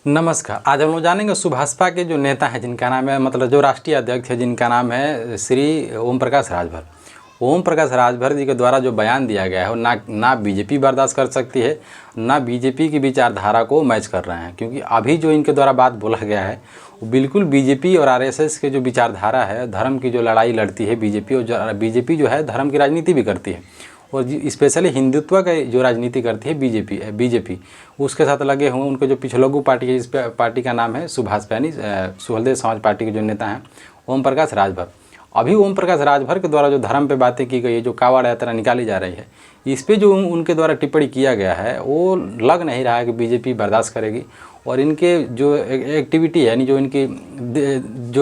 नमस्कार। आज हम लोग जानेंगे सुभाषपा के जो नेता हैं जिनका नाम है मतलब जो राष्ट्रीय अध्यक्ष है जिनका नाम है श्री ओम प्रकाश राजभर। ओम प्रकाश राजभर जी के द्वारा जो बयान दिया गया है वो ना बीजेपी बर्दाश्त कर सकती है, ना बीजेपी की विचारधारा को मैच कर रहे हैं। क्योंकि अभी जो इनके द्वारा बात बोला गया है वो बिल्कुल बीजेपी और आरएसएस के जो विचारधारा है, धर्म की जो लड़ाई लड़ती है बीजेपी, और बीजेपी जो है धर्म की राजनीति भी करती है और स्पेशली हिंदुत्व का जो राजनीति करती है बीजेपी उसके साथ लगे हुए उनके जो पिछलग्गू पार्टी है, इस पार्टी का नाम है सुभाषपा यानी सुहलदेव समाज पार्टी के जो नेता हैं ओम प्रकाश राजभर। अभी ओम प्रकाश राजभर के द्वारा जो धर्म पे बातें की गई है, जो कावड़ यात्रा निकाली जा रही है, इस पे जो उनके द्वारा टिप्पणी किया गया है वो लग नहीं रहा है कि बीजेपी बर्दाश्त करेगी। और इनके जो एक्टिविटी है यानी जो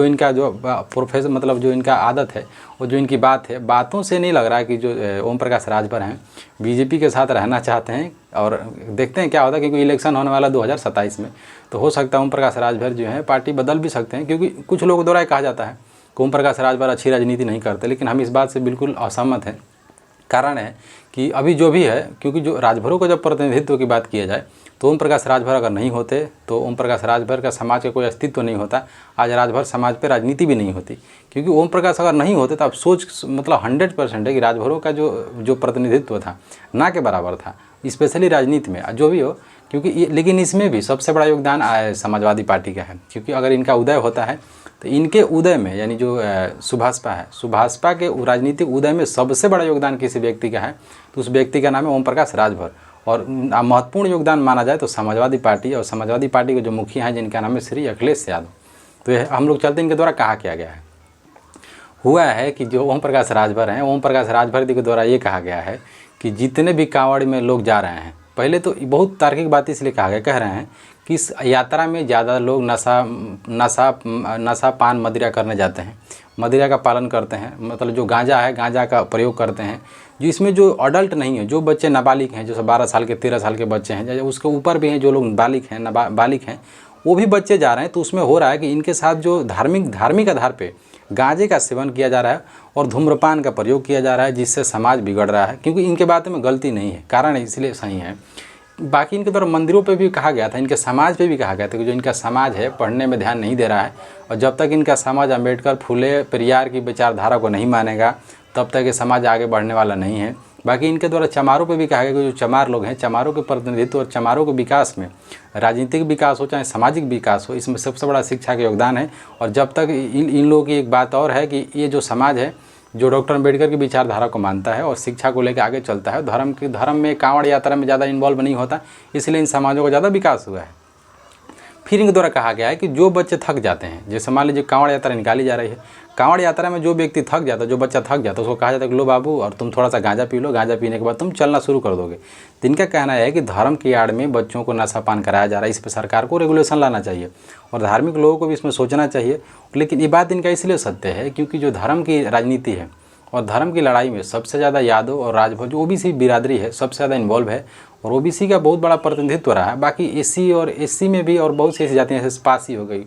इनका जो प्रोफेशन मतलब जो इनका आदत है और जो इनकी बात है, बातों से नहीं लग रहा है कि जो ओम प्रकाश राजभर हैं बीजेपी के साथ रहना चाहते हैं। और देखते हैं क्या होता है, क्योंकि इलेक्शन होने वाला 2027 में, तो हो सकता है ओम प्रकाश राजभर जो है पार्टी बदल भी सकते हैं। क्योंकि कुछ लोगों द्वारा कहा जाता है कि ओम प्रकाश राजभर अच्छी राजनीति नहीं करते, लेकिन हम इस बात से बिल्कुल असहमत हैं। कारण है कि अभी जो भी है, क्योंकि जो राजभरों का जब प्रतिनिधित्व की बात किया जाए तो ओम प्रकाश राजभर अगर नहीं होते तो ओम प्रकाश राजभर का समाज का कोई अस्तित्व नहीं होता। आज राजभर समाज पे राजनीति भी नहीं होती, क्योंकि ओम प्रकाश अगर नहीं होते तो आप सोच मतलब 100% है कि राजभरों का जो प्रतिनिधित्व था ना के बराबर था, स्पेशली राजनीति में जो भी हो। क्योंकि लेकिन इसमें भी सबसे बड़ा योगदान समाजवादी पार्टी का है। क्योंकि अगर इनका उदय होता है तो इनके उदय में यानी जो सुभाषपा है, सुभाषपा के राजनीतिक उदय में सबसे बड़ा योगदान किसी व्यक्ति का है तो उस व्यक्ति का नाम है ओम प्रकाश राजभर। और महत्वपूर्ण योगदान माना जाए तो समाजवादी पार्टी, और समाजवादी पार्टी के जो मुखिया हैं जिनका नाम है श्री अखिलेश यादव। तो ये हम लोग चलते इनके द्वारा कहा किया गया है। हुआ है कि जो ओम प्रकाश राजभर हैं, ओम प्रकाश राजभर जी के द्वारा ये कहा गया है कि जितने भी कांवड़ में लोग जा रहे हैं, पहले तो बहुत तार्किक बात इसलिए कह रहे हैं कि इस यात्रा में ज़्यादा लोग नशा पान मदिरा करने जाते हैं, मदिरा का पालन करते हैं, मतलब जो गांजा है गांजा का प्रयोग करते हैं। जो इसमें जो अडल्ट नहीं है, जो बच्चे नाबालिग हैं, जो 12 साल के 13 साल के बच्चे हैं, उसके ऊपर भी हैं जो लोग बालिग हैं वो भी बच्चे जा रहे हैं। तो उसमें हो रहा है कि इनके साथ जो धार्मिक आधार पे गांजे का सेवन किया जा रहा है और धूम्रपान का प्रयोग किया जा रहा है, जिससे समाज बिगड़ रहा है। क्योंकि इनके बातों में गलती नहीं है, कारण इसलिए सही है। बाकी इनके द्वारा मंदिरों पे भी कहा गया था, इनके समाज पे भी कहा गया था कि जो इनका समाज है पढ़ने में ध्यान नहीं दे रहा है, और जब तक इनका समाज अम्बेडकर फुले पेरियार की विचारधारा को नहीं मानेगा तब तक ये समाज आगे बढ़ने वाला नहीं है। बाकी इनके द्वारा चमारों पे भी कहा गया कि जो चमार लोग हैं, चमारों के प्रतिनिधित्व और चमारों के विकास में, राजनीतिक विकास हो चाहे सामाजिक विकास हो, इसमें सबसे बड़ा शिक्षा का योगदान है। और जब तक इन लोगों की एक बात और है कि ये जो समाज है जो डॉक्टर अम्बेडकर की विचारधारा को मानता है और शिक्षा को लेकर आगे चलता है, धर्म में कांवड़ यात्रा में ज़्यादा इन्वॉल्व नहीं होता, इसलिए इन समाजों का ज़्यादा विकास हुआ है। फिर इनके द्वारा कहा गया है कि जो बच्चे थक जाते हैं, जैसे मान लीजिए कांवड़ यात्रा निकाली जा रही है, कांवड़ यात्रा में जो व्यक्ति थक जाता है, जो बच्चा थक जाता है, उसको कहा जाता है कि लो बाबू और तुम थोड़ा सा गांजा पी लो, गांजा पीने के बाद तुम चलना शुरू कर दोगे। तो इनका कहना है कि धर्म की आड़ में बच्चों को नशापान कराया जा रहा है, इस पर सरकार को रेगुलेशन लाना चाहिए और धार्मिक लोगों को भी इसमें सोचना चाहिए। लेकिन ये बात इनका इसलिए सत्य है क्योंकि जो धर्म की राजनीति है और धर्म की लड़ाई में सबसे ज़्यादा यादव और राजभर जो ओबीसी बिरादरी है सबसे ज़्यादा इन्वॉल्व है और ओबीसी का बहुत बड़ा प्रतिनिधित्व रहा है। बाकी एससी में भी और बहुत सी ऐसी जातियाँ जैसे पासी हो गई,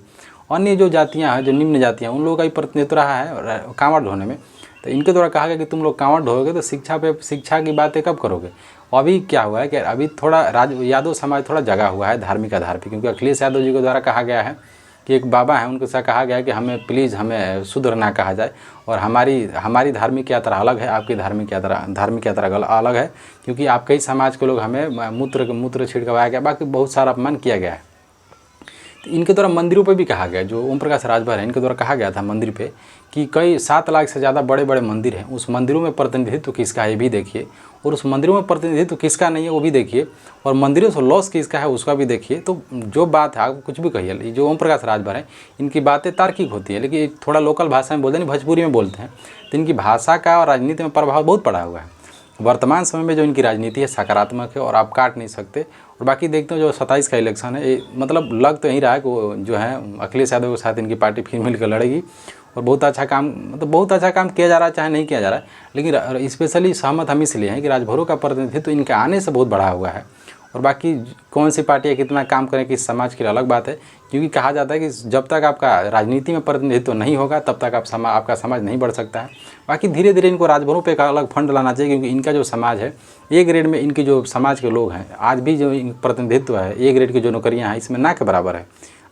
अन्य जो जातियाँ हैं जो निम्न जातियाँ, उन लोगों का भी प्रतिनिधित्व रहा है कांवड़ ढोने में। तो इनके द्वारा कहा गया कि तुम लोग कांवड़ ढोगे तो शिक्षा की बातें कब करोगे। अभी क्या हुआ है कि अभी थोड़ा यादव समाज थोड़ा जगा हुआ है धार्मिक आधार पर, क्योंकि अखिलेश यादव जी के द्वारा कहा गया है कि एक बाबा हैं उनके साथ कहा गया है कि हमें प्लीज़ हमें शुद्र ना कहा जाए और हमारी धार्मिक यात्रा अलग है, आपकी धार्मिक यात्रा अलग है, क्योंकि आपके ही समाज के लोग हमें मूत्र छिड़कवाया गया, बाकी बहुत सारा अपमान किया गया है। तो इनके द्वारा मंदिरों पे भी कहा गया, जो ओम प्रकाश राजभर है इनके द्वारा कहा गया था मंदिर पे कि कई 7 लाख से ज़्यादा बड़े बड़े मंदिर हैं, उस मंदिरों में प्रतिनिधित्व किसका है ये भी देखिए, और उस मंदिरों में प्रतिनिधित्व किसका नहीं है वो भी देखिए, और मंदिरों से लॉस किसका है उसका भी देखिए। तो जो बात है आप कुछ भी कहिए, जो ओम प्रकाश राजभर है इनकी बातें तार्किक होती है, लेकिन थोड़ा लोकल भाषा में बोलते हैं, भोजपुरी में बोलते हैं, तो इनकी भाषा का और राजनीति में प्रभाव बहुत पड़ा हुआ है। वर्तमान समय में जो इनकी राजनीति है सकारात्मक है और आप काट नहीं सकते। और बाकी देखते हो जो 27 का इलेक्शन है, मतलब लग तो यही रहा है कि जो है अखिलेश यादव के साथ इनकी पार्टी फिर मिलकर लड़ेगी और बहुत अच्छा काम किया जा रहा है, चाहे नहीं किया जा रहा है। लेकिन स्पेशली सहमत हम इसलिए हैं कि राजभरों का प्रतिनिधित्व इनके आने से बहुत बढ़ा हुआ है और बाकी कौन सी पार्टियाँ कितना काम करें किस समाज के लिए अलग बात है, क्योंकि कहा जाता है कि जब तक आपका राजनीति में प्रतिनिधित्व नहीं होगा तब तक आपका समाज नहीं बढ़ सकता है। बाकी धीरे धीरे इनको राजभरों पे एक अलग फंड लाना चाहिए, क्योंकि इनका जो समाज है ए ग्रेड में, इनके जो समाज के लोग हैं आज भी जो प्रतिनिधित्व है ए ग्रेड की जो नौकरियाँ हैं इसमें ना के बराबर है।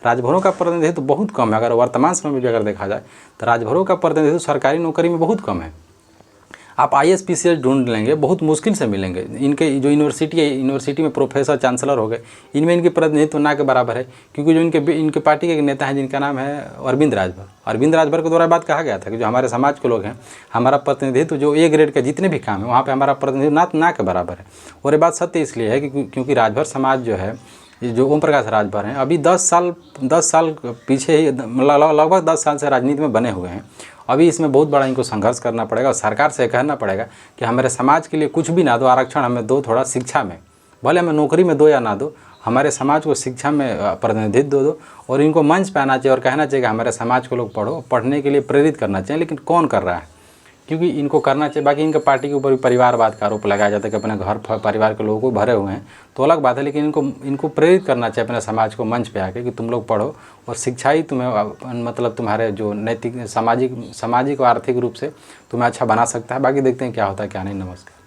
राजभरों का प्रतिनिधित्व बहुत कम है। अगर वर्तमान समय में भी अगर देखा जाए तो राजभरों का प्रतिनिधित्व सरकारी नौकरी में बहुत कम है। आप IAS PCS ढूंढ लेंगे, बहुत मुश्किल से मिलेंगे। इनके जो यूनिवर्सिटी है, यूनिवर्सिटी में प्रोफेसर चांसलर हो गए, इनमें इनके प्रतिनिधित्व ना के बराबर है, क्योंकि जो इनके पार्टी के नेता हैं जिनका नाम है अरविंद राजभर के द्वारा बात कहा गया था कि जो हमारे समाज के लोग हैं हमारा प्रतिनिधित्व जो ए ग्रेड के जितने भी काम है वहाँ पर हमारा प्रतिनिधित्व ना के बराबर है। और ये बात सत्य इसलिए है क्योंकि राजभर समाज जो है, जो ओम प्रकाश राजभर हैं, अभी 10 साल पीछे ही लगभग 10 साल से राजनीति में बने हुए हैं। अभी इसमें बहुत बड़ा इनको संघर्ष करना पड़ेगा और सरकार से कहना पड़ेगा कि हमारे समाज के लिए कुछ भी ना दो, आरक्षण हमें दो, थोड़ा शिक्षा में, भले हमें नौकरी में दो या ना दो, हमारे समाज को शिक्षा में प्रतिनिधित्व दो और इनको मंच पे आना चाहिए और कहना चाहिए कि हमारे समाज को लोग पढ़ने के लिए प्रेरित करना चाहिए। लेकिन कौन कर रहा है, क्योंकि इनको करना चाहिए। बाकी इनके पार्टी के ऊपर भी परिवारवाद का आरोप लगाया जाता है कि अपने घर परिवार के लोगों को भरे हुए हैं, तो अलग बात है। लेकिन इनको प्रेरित करना चाहिए अपने समाज को मंच पे आके कि तुम लोग पढ़ो और शिक्षा ही तुम्हें मतलब तुम्हारे जो नैतिक सामाजिक और आर्थिक रूप से तुम्हें अच्छा बना सकता है। बाकी देखते हैं क्या होता है क्या नहीं। नमस्कार।